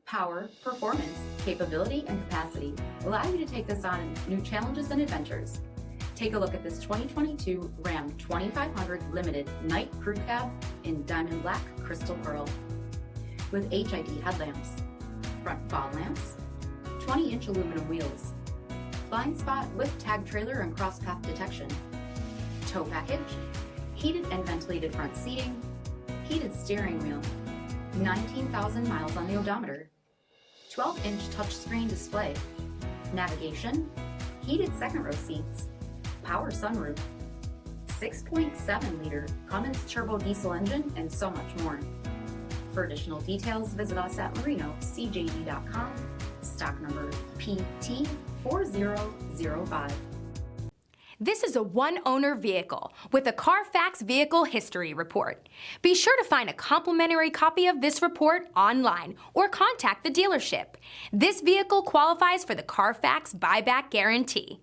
Power, performance, capability, and capacity allow you to take this on new challenges and adventures. Take a look at this 2022 Ram 2500 Limited Night Crew Cab in Diamond Black Crystal Pearl. With HID headlamps, front fog lamps, 20-inch aluminum wheels, blind spot with tag trailer and cross path detection, tow package, heated and ventilated front seating, heated steering wheel, 19,000 miles on the odometer, 12-inch touchscreen display, navigation, heated second row seats, power sunroof, 6.7-liter Cummins turbo diesel engine, and so much more. For additional details, visit us at MarinoCJD.com, stock number PT4005. This is a one-owner vehicle with a CARFAX Vehicle History Report. Be sure to find a complimentary copy of this report online or contact the dealership. This vehicle qualifies for the CARFAX Buyback Guarantee.